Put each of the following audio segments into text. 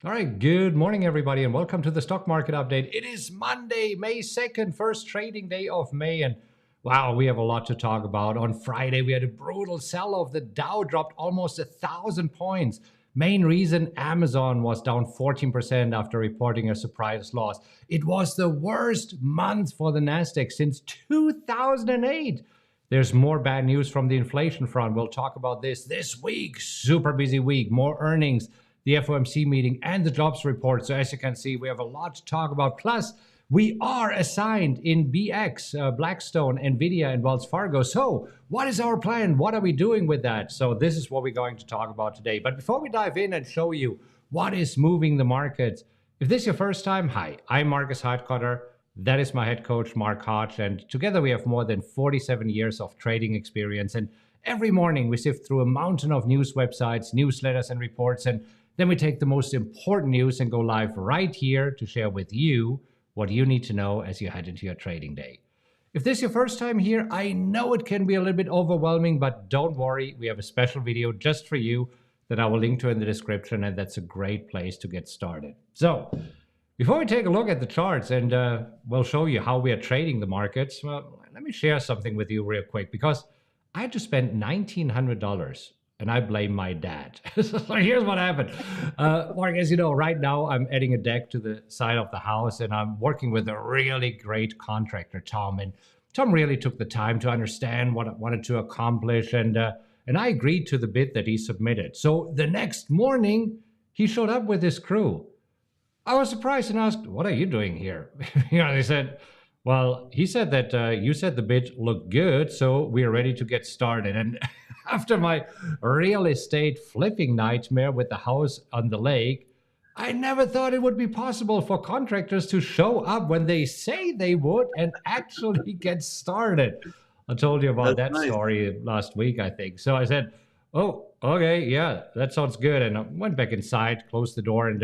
All right, good morning, everybody, and welcome to the stock market update. It is Monday, May 2nd, first trading day of May, and wow, we have a lot to talk about. On Friday, we had a brutal sell-off. The Dow dropped almost 1,000 points. Main reason, Amazon was down 14% after reporting a surprise loss. It was the worst month for the Nasdaq since 2008. There's more bad news from the inflation front. We'll talk about this week. Super busy week, more earnings, the FOMC meeting, and the jobs report. So as you can see, we have a lot to talk about. Plus, we are assigned in BX, Blackstone, NVDA, and Wells Fargo. So what is our plan? What are we doing with that? So this is what we're going to talk about today. But before we dive in and show you what is moving the markets, if this is your first time, hi, I'm Markus Heitkoetter. That is my head coach, Mark Hodge. And together we have more than 47 years of trading experience. And every morning we sift through a mountain of news websites, newsletters, and reports. And then we take the most important news and go live right here to share with you what you need to know as you head into your trading day. If this is your first time here, I know it can be a little bit overwhelming, but don't worry. We have a special video just for you that I will link to in the description, and that's a great place to get started. So before we take a look at the charts and we'll show you how we are trading the markets, well, let me share something with you real quick because I had to spend $1,900 and I blame my dad. So here's what happened. Mark, as you know, right now I'm adding a deck to the side of the house and I'm working with a really great contractor, Tom. And Tom really took the time to understand what I wanted to accomplish. And I agreed to the bid that he submitted. So the next morning, he showed up with his crew. I was surprised and asked, "What are you doing here?" They said, "Well, he said that you said the bid looked good, so we are ready to get started." And after my real estate flipping nightmare with the house on the lake, I never thought it would be possible for contractors to show up when they say they would and actually get started. I told you about That's that nice. story last week, I think. So I said, "Oh, okay, yeah, that sounds good." And I went back inside, closed the door, and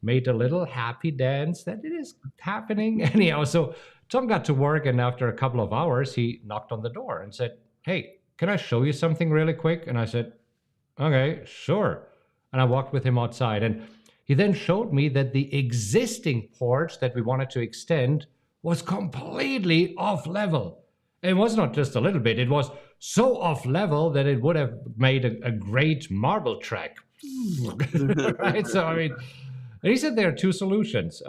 made a little happy dance that it is happening. Anyhow, so Tom got to work, and after a couple of hours, he knocked on the door and said, "Hey, can I show you something really quick?" And I said, "Okay, sure." And I walked with him outside, and he then showed me that the existing porch that we wanted to extend was completely off level. It was not just a little bit, it was so off level that it would have made a great marble track. Right? So, I mean, and he said there are two solutions.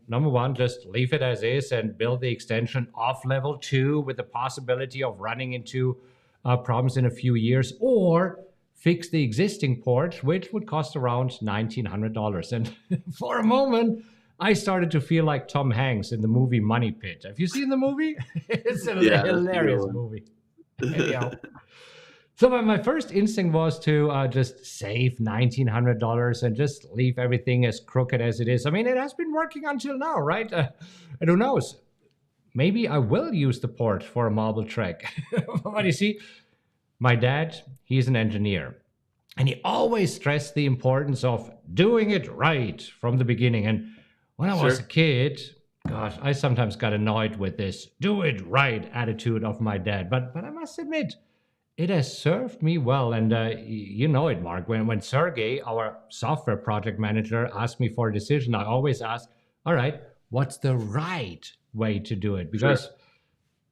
Number one, just leave it as is and build the extension off level two with the possibility of running into problems in a few years, or fix the existing porch, which would cost around $1,900. And for a moment, I started to feel like Tom Hanks in the movie Money Pit. Have you seen the movie? It's a Yeah, that's a good hilarious one. movie. Anyhow, so my first instinct was to just save $1,900 and just leave everything as crooked as it is. I mean, it has been working until now, right? And who knows? Maybe I will use the port for a marble track. But you see, my dad, he's an engineer. And he always stressed the importance of doing it right from the beginning. And when I was a Sure. kid, gosh, I sometimes got annoyed with this do it right attitude of my dad. But I must admit, it has served me well. And you know it, Mark. When Sergey, our software project manager, asked me for a decision, I always ask, all right, what's the right way to do it? Sure. Because,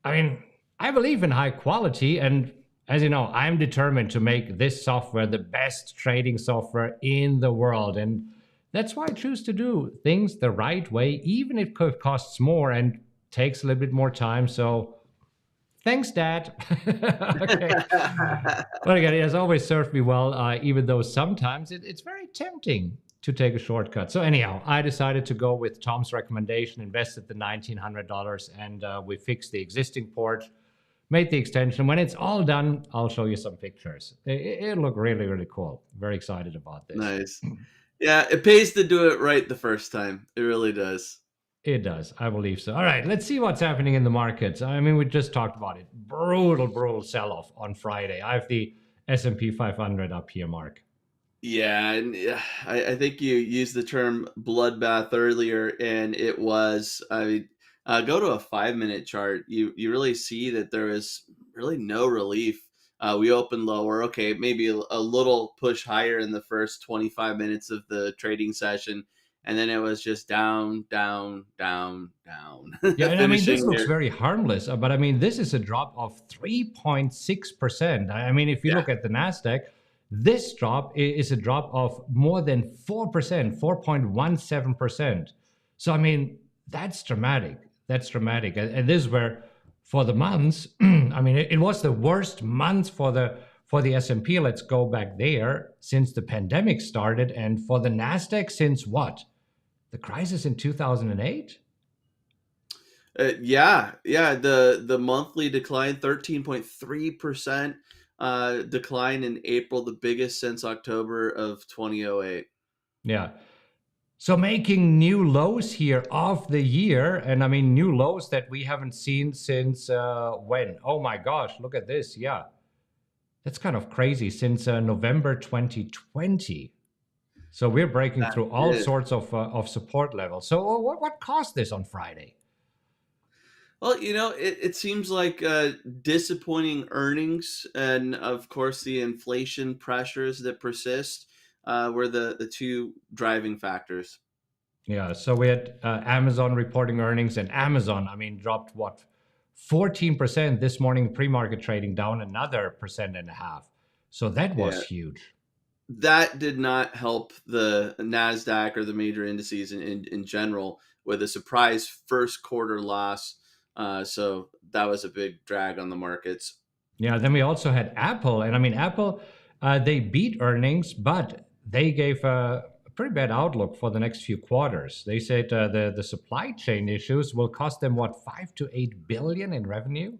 I mean, I believe in high quality. And as you know, I'm determined to make this software the best trading software in the world. And that's why I choose to do things the right way, even if it costs more and takes a little bit more time. So, thanks, Dad. Okay. But again, it has always served me well, even though sometimes it's very tempting to take a shortcut. So, anyhow, I decided to go with Tom's recommendation, invested the $1,900, and we fixed the existing port, made the extension. When it's all done, I'll show you some pictures. It'll look really, really cool. Very excited about this. Nice. Yeah, it pays to do it right the first time. It really does. It does. I believe so. All right, let's see what's happening in the markets. I mean, we just talked about it. Brutal, brutal sell-off on Friday. I have the S&P 500 up here, Mark. Yeah, and I think you used the term bloodbath earlier, and it was. I mean, go to a 5-minute chart. You really see that there is really no relief. We opened lower. Okay, maybe a little push higher in the first 25 minutes of the trading session, and then it was just down, down, down, down, Yeah, and I mean, this finishing looks here. very harmless, but I mean, this is a drop of 3.6%. I mean, if you Yeah, look at the Nasdaq, this drop is a drop of more than 4%, 4.17%. So, I mean, that's dramatic. That's dramatic. And this is where, for the months, I mean, it was the worst month for the S&P. Let's go back there since the pandemic started, and for the Nasdaq since what? The crisis in 2008. yeah. The monthly decline, 13.3% decline in April, the biggest since October of 2008. Yeah. So making new lows here of the year, and I mean new lows that we haven't seen since when? Oh my gosh, look at this. Yeah, that's kind of crazy. Since November 2020. So we're breaking That through all is. sorts of support levels. So what caused this on Friday? Well, it seems like disappointing earnings and, of course, the inflation pressures that persist were the two driving factors. Yeah, so we had Amazon reporting earnings, and Amazon, I mean, dropped what, 14% this morning, pre-market trading down another percent and a half. So that Yeah, was huge. that did not help the Nasdaq or the major indices in general with a surprise first quarter loss. So that was a big drag on the markets. Yeah, then we also had Apple, and I mean Apple, they beat earnings, but they gave a pretty bad outlook for the next few quarters. They said the supply chain issues will cost them what, 5 to 8 billion in revenue.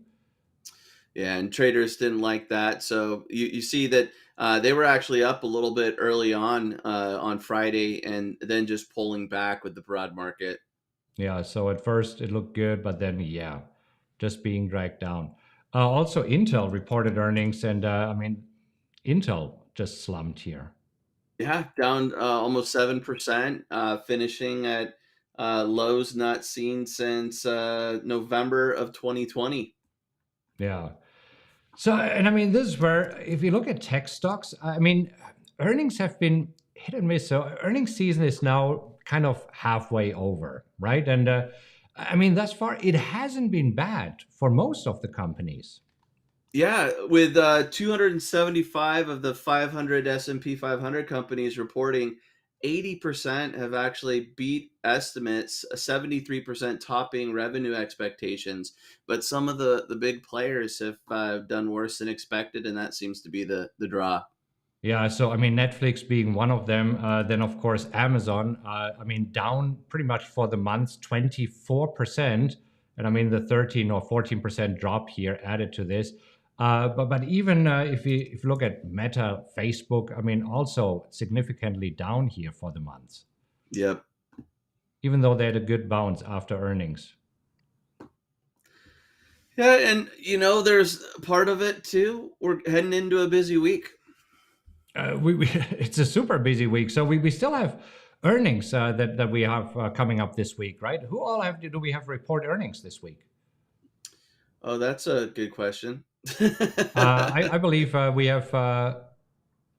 Yeah, and traders didn't like that. So you see that they were actually up a little bit early on Friday, and then just pulling back with the broad market. Yeah, so at first it looked good, but then yeah, just being dragged down. Also, Intel reported earnings, and I mean Intel just slumped here. Yeah, down almost 7%, finishing at lows not seen since November of 2020. Yeah. So, and I mean, this is where, if you look at tech stocks, I mean, earnings have been hit and miss. So, earnings season is now kind of halfway over, right? And I mean, thus far, it hasn't been bad for most of the companies. Yeah, with 275 of the 500 S&P 500 companies reporting, 80% have actually beat estimates, 73% topping revenue expectations. But some of the big players have done worse than expected, and that seems to be the draw. Yeah. So, I mean, Netflix being one of them. Then, of course, Amazon, I mean, down pretty much for the month, 24%. And I mean, the 13 or 14% drop here added to this. But even if you look at Meta, Facebook, I mean, also significantly down here for the months, Yep. even though they had a good bounce after earnings. Yeah, and there's part of it too. We're heading into a busy week. We it's a super busy week, so we still have earnings that we have coming up this week, right? Who all have do we have report earnings this week? Oh, that's a good question. I believe we have.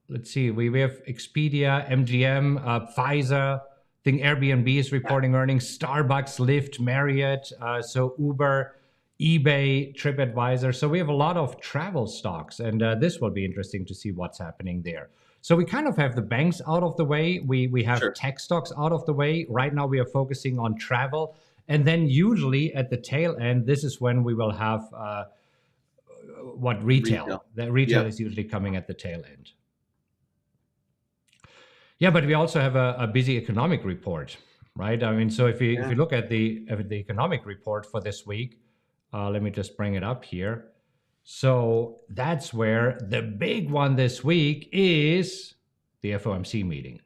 Let's see, we have Expedia, MGM, Pfizer. I think Airbnb is reporting earnings. Starbucks, Lyft, Marriott, so Uber, eBay, TripAdvisor. So we have a lot of travel stocks, and this will be interesting to see what's happening there. So we kind of have the banks out of the way. We have Sure. tech stocks out of the way. Right now we are focusing on travel, and then usually at the tail end, this is when we will have what Retail. retail. That retail Yep. is usually coming at the tail end. Yeah, but we also have a busy economic report, right? I mean, so if Yeah. you look at the economic report for this week, let me just bring it up here. So that's where the big one this week is the FOMC meeting.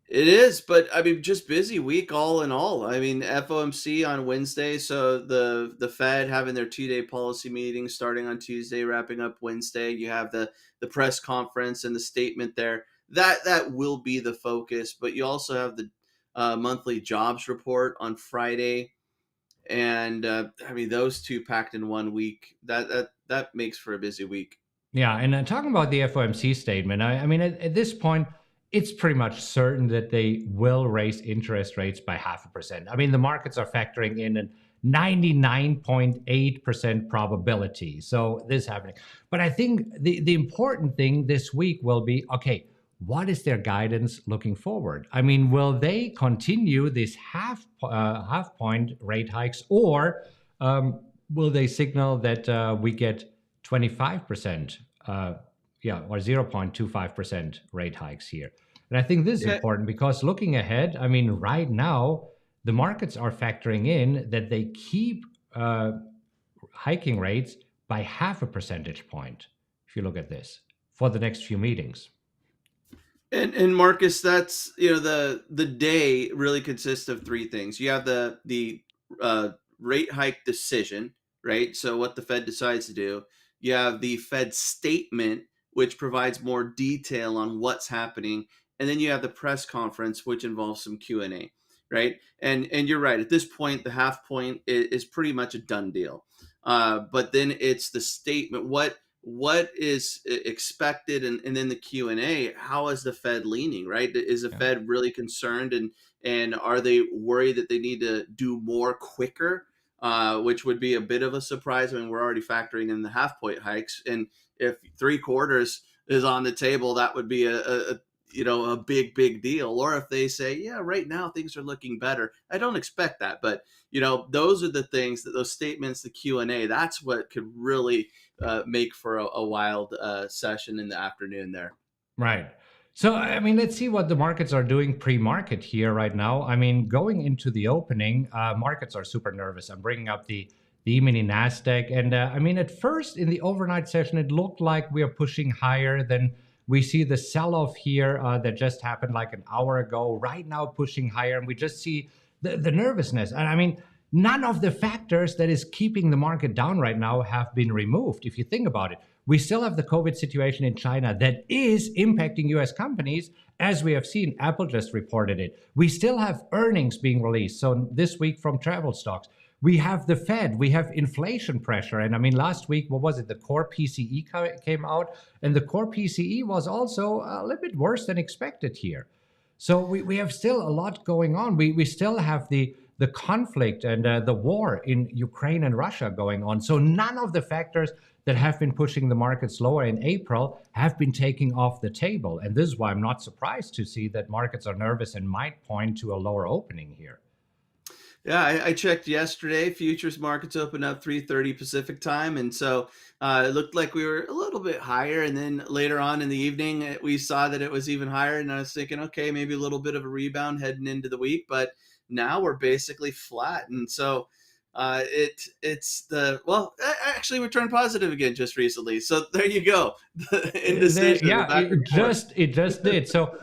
It is, but I mean, just busy week all in all. I mean, FOMC on Wednesday, so the Fed having their 2-day policy meeting starting on Tuesday, wrapping up Wednesday. You have the press conference and the statement there. That will be the focus, but you also have the monthly jobs report on Friday. And I mean, those two packed in 1 week, that makes for a busy week. Yeah, and talking about the FOMC statement, I mean, at this point, it's pretty much certain that they will raise interest rates by 0.5%. I mean, the markets are factoring in a 99.8% probability. So this is happening. But I think the important thing this week will be, okay, what is their guidance looking forward? I mean, will they continue these half point rate hikes, or will they signal that we get 25%, or 0.25% rate hikes here? And I think this is important because looking ahead, I mean, right now, the markets are factoring in that they keep hiking rates by 0.5 percentage point, if you look at this, for the next few meetings. And Marcus, that's the day really consists of three things. You have the rate hike decision, right? So what the Fed decides to do. You have the Fed statement, which provides more detail on what's happening, and then you have the press conference, which involves some Q&A, right? And you're right. At this point, the half point is pretty much a done deal. But then it's the statement. What is expected, and then the Q&A, how is the Fed leaning, right? Is the Fed really concerned, and are they worried that they need to do more quicker, which would be a bit of a surprise. I mean, we're already factoring in the half point hikes, and if 3/4 is on the table, that would be a big deal. Or if they say, yeah, right now things are looking better. I don't expect that, but those are the things, that those statements, the Q&A, that's what could really make for a wild session in the afternoon there. Right. So, I mean, let's see what the markets are doing pre-market here right now. I mean, going into the opening, markets are super nervous. I'm bringing up the E-mini Nasdaq. And I mean, at first in the overnight session, it looked like we are pushing higher. Then we see the sell-off here that just happened like an hour ago, right now pushing higher. And we just see the nervousness. And I mean, none of the factors that is keeping the market down right now have been removed. If you think about it, we still have the COVID situation in China that is impacting US companies. As we have seen, Apple just reported it. We still have earnings being released. So this week from travel stocks, we have the Fed, we have inflation pressure. And I mean, last week, what was it? The core PCE came out, and the core PCE was also a little bit worse than expected here. So we have still a lot going on. We still have the conflict and the war in Ukraine and Russia going on. So none of the factors that have been pushing the markets lower in April have been taking off the table. And this is why I'm not surprised to see that markets are nervous and might point to a lower opening here. Yeah, I checked yesterday. Futures markets opened up 3:30 Pacific time, and so it looked like we were a little bit higher. And then later on in the evening, we saw that it was even higher, and I was thinking, okay, maybe a little bit of a rebound heading into the week. But now we're basically flat, and so actually we turned positive again just recently. So there you go, the indecision. It just did. So.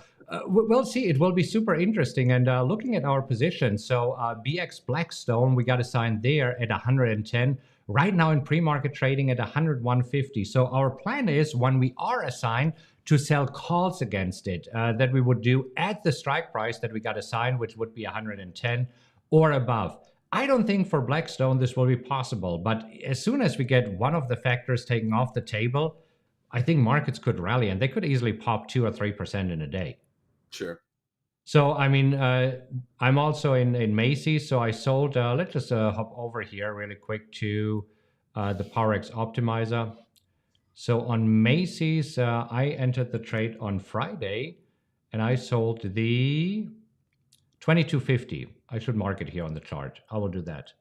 We'll see. It will be super interesting. And looking at our position, so BX Blackstone, we got assigned there at 110. Right now in pre-market trading at 101.50. So our plan is, when we are assigned, to sell calls against it that we would do at the strike price that we got assigned, which would be 110 or above. I don't think for Blackstone this will be possible. But as soon as we get one of the factors taken off the table, I think markets could rally, and they could easily pop 2 or 3% in a day. Sure. So, I mean, I'm also in Macy's. So I sold, let's just hop over here really quick to the PowerX Optimizer. So on Macy's, I entered the trade on Friday, and I sold the 22.50. I should mark it here on the chart. I will do that.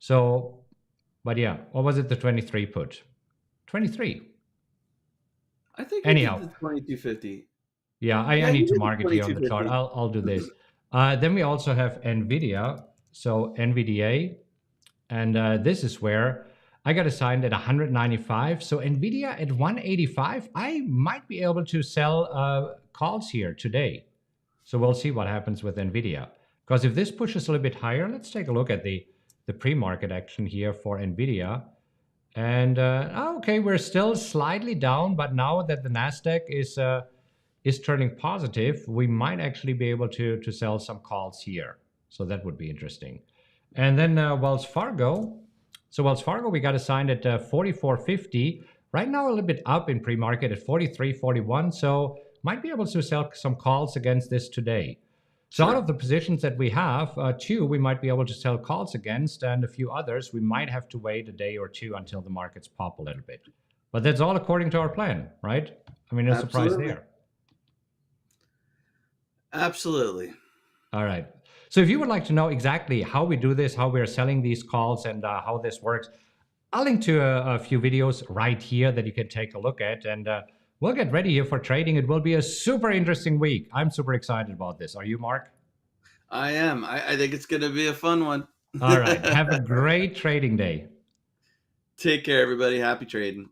So, but yeah, what was it? The 23 put? 23. I think anyhow, the 22.50. Yeah, I need to mark it here on the chart. I'll do this. Then we also have NVIDIA, so NVDA, and this is where I got assigned at 195. So NVIDIA at 185, I might be able to sell calls here today. So we'll see what happens with NVIDIA. Because if this pushes a little bit higher, let's take a look at the pre-market action here for NVIDIA. And okay, we're still slightly down, but now that the Nasdaq is turning positive, we might actually be able to sell some calls here. So that would be interesting. And then Wells Fargo. So Wells Fargo, we got assigned at 44.50. Right now, a little bit up in pre-market at 43.41. So might be able to sell some calls against this today. So out Sure. of the positions that we have, two we might be able to sell calls against, and a few others we might have to wait a day or two until the markets pop a little bit. But that's all according to our plan, right? I mean, no surprise Absolutely. there. Absolutely. All right. So if you would like to know exactly how we do this, how we're selling these calls, and how this works, I'll link to a few videos right here that you can take a look at. And we'll get ready here for trading. It will be a super interesting week. I'm super excited about this. Are you, Mark? I am. I think it's going to be a fun one. All right. Have a great trading day. Take care, everybody. Happy trading.